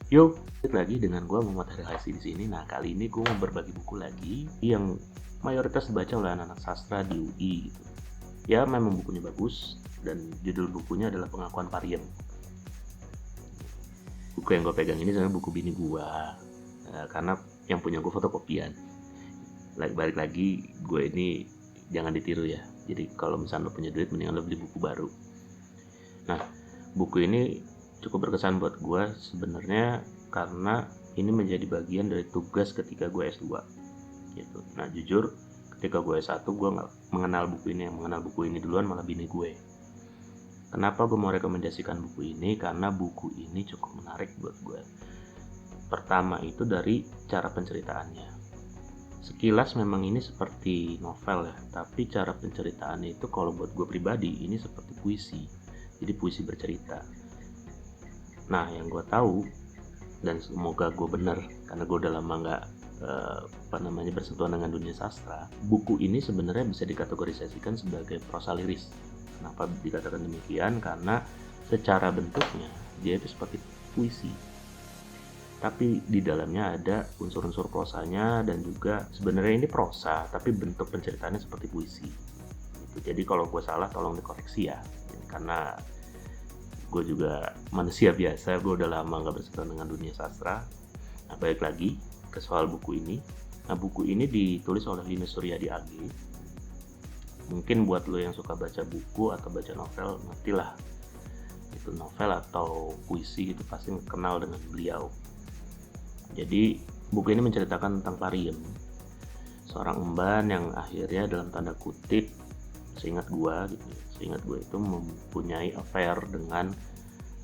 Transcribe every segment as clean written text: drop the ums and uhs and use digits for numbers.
Yuk, balik lagi dengan gue Muhammad Hari Haisi di sini. Nah, kali ini gue mau berbagi buku lagi yang mayoritas dibaca oleh anak-anak sastra di UI gitu. Ya, memang bukunya bagus dan judul bukunya adalah Pengakuan Pariem. Buku yang gue pegang ini sebenarnya buku bini gue, karena yang punya gue fotokopian. Balik lagi, gue ini jangan ditiru ya. Jadi kalau misalnya lo punya duit, mendingan lo beli buku baru. Nah, buku ini cukup berkesan buat gue sebenarnya karena ini menjadi bagian dari tugas ketika gue S2 gitu. Nah, jujur ketika gue S1 gue nggak mengenal buku ini. Yang mengenal buku ini duluan malah bini gue. Kenapa gue mau rekomendasikan buku ini? Karena buku ini cukup menarik buat gue. Pertama itu dari cara penceritaannya. Sekilas memang ini seperti novel ya, tapi cara penceritaannya itu kalau buat gue pribadi ini seperti puisi. Jadi puisi bercerita. Nah, yang gue tahu dan semoga gue bener karena gue udah lama nggak bersentuhan dengan dunia sastra, buku ini sebenarnya bisa dikategorisasikan sebagai prosa liris. Kenapa dikatakan demikian? Karena secara bentuknya dia itu seperti puisi, tapi di dalamnya ada unsur-unsur prosanya dan juga sebenarnya ini prosa tapi bentuk penceritaannya seperti puisi gitu. Jadi kalau gue salah tolong dikoreksi ya, karena gue juga manusia biasa, gue udah lama gak bersentuhan dengan dunia sastra. Nah, balik lagi ke soal buku ini. Nah, buku ini ditulis oleh Linus Suryadi AG. Mungkin buat lo yang suka baca buku atau baca novel, ngertilah itu novel atau puisi itu pasti kenal dengan beliau. Jadi buku ini menceritakan tentang Pariem, seorang emban yang akhirnya dalam tanda kutip, seingat gue itu mempunyai affair dengan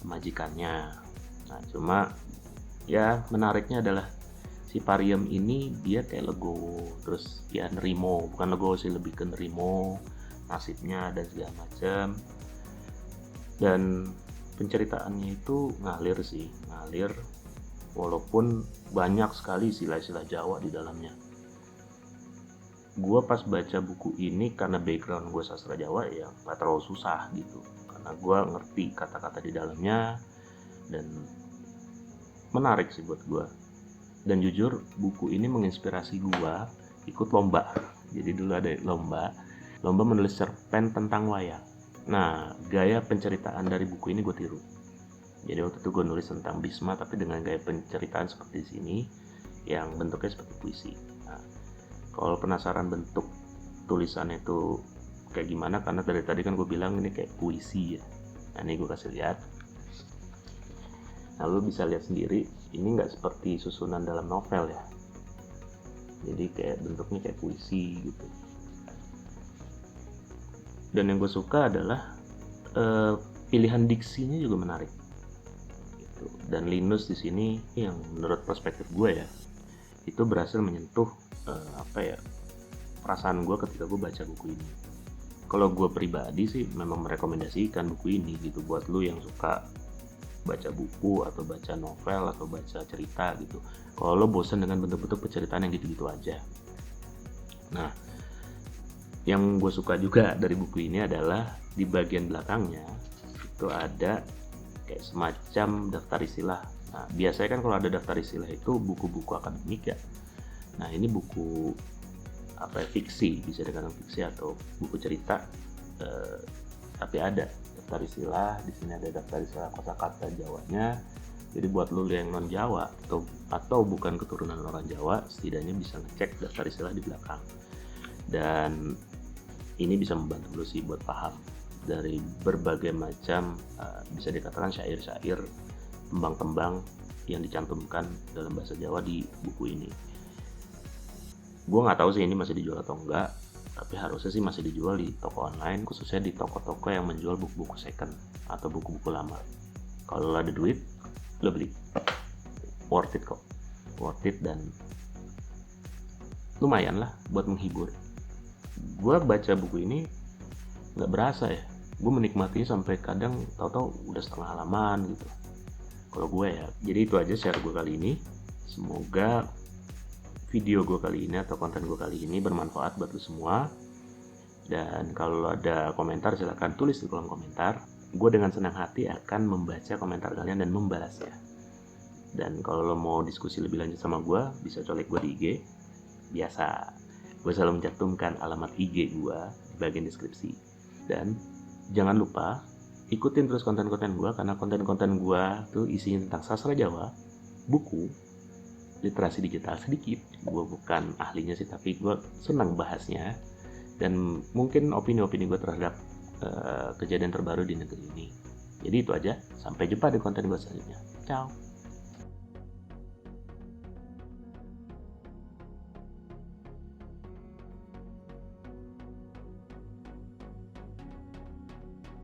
majikannya. Nah, cuma ya menariknya adalah si Pariem ini dia kayak legowo, terus ya nerimo, bukan legowo sih, lebih ke nerimo nasibnya dan segala macam. Dan penceritaannya itu ngalir walaupun banyak sekali istilah-istilah Jawa di dalamnya. Gue pas baca buku ini karena background gue sastra Jawa ya gak terlalu susah gitu, karena gue ngerti kata-kata di dalamnya dan menarik sih buat gue. Dan jujur buku ini menginspirasi gue ikut lomba. Jadi dulu ada lomba menulis cerpen tentang wayang. Nah, gaya penceritaan dari buku ini gue tiru. Jadi waktu itu gue nulis tentang Bisma tapi dengan gaya penceritaan seperti di sini yang bentuknya seperti puisi. Nah, kalau penasaran bentuk tulisan itu kayak gimana, karena dari tadi kan gue bilang ini kayak puisi ya. Nah, ini gue kasih lihat. Nah, lu bisa lihat sendiri, ini nggak seperti susunan dalam novel ya. Jadi kayak bentuknya kayak puisi gitu. Dan yang gue suka adalah pilihan diksinya juga menarik. Gitu. Dan Linus di sini yang menurut perspektif gue ya, itu berhasil menyentuh perasaan gue ketika gue baca buku ini. Kalau gue pribadi sih memang merekomendasikan buku ini gitu buat lu yang suka baca buku atau baca novel atau baca cerita gitu. Kalau lo bosan dengan bentuk-bentuk penceritaan yang gitu-gitu aja. Nah, yang gue suka juga dari buku ini adalah di bagian belakangnya itu ada kayak semacam daftar istilah. Nah, biasanya kan kalau ada daftar istilah itu buku-buku akademik ya. Nah, ini buku fiksi, bisa dikatakan fiksi atau buku cerita, tapi ada daftar istilah. Di sini ada daftar istilah kosakata Jawanya. Jadi buat lu yang non Jawa atau bukan keturunan orang Jawa, setidaknya bisa ngecek daftar istilah di belakang. Dan ini bisa membantu lu sih buat paham dari berbagai macam bisa dikatakan syair-syair, tembang-tembang yang dicantumkan dalam bahasa Jawa di buku ini. Gue nggak tahu sih ini masih dijual atau enggak, tapi harusnya sih masih dijual di toko online, khususnya di toko-toko yang menjual buku-buku second atau buku-buku lama. Kalau lo ada duit, lo beli. Worth it kok, worth it dan lumayan lah buat menghibur. Gue baca buku ini nggak berasa ya, gue menikmatinya sampai kadang tahu-tahu udah setengah halaman gitu. Kalau gue ya, jadi itu aja share gue kali ini. Semoga video gue kali ini atau konten gue kali ini bermanfaat buat lo semua. Dan kalau ada komentar silahkan tulis di kolom komentar. Gue dengan senang hati akan membaca komentar kalian dan membalasnya. Dan kalau lo mau diskusi lebih lanjut sama gue, bisa colek gue di IG. Biasa, gue selalu mencantumkan alamat IG gue di bagian deskripsi. Dan jangan lupa ikutin terus konten-konten gue, karena konten-konten gue tuh isinya tentang sastra Jawa, buku, literasi digital sedikit. Gue bukan ahlinya sih, tapi gue senang bahasnya. Dan mungkin opini-opini gue terhadap kejadian terbaru di negeri ini. Jadi itu aja, sampai jumpa di konten gue selanjutnya. Ciao.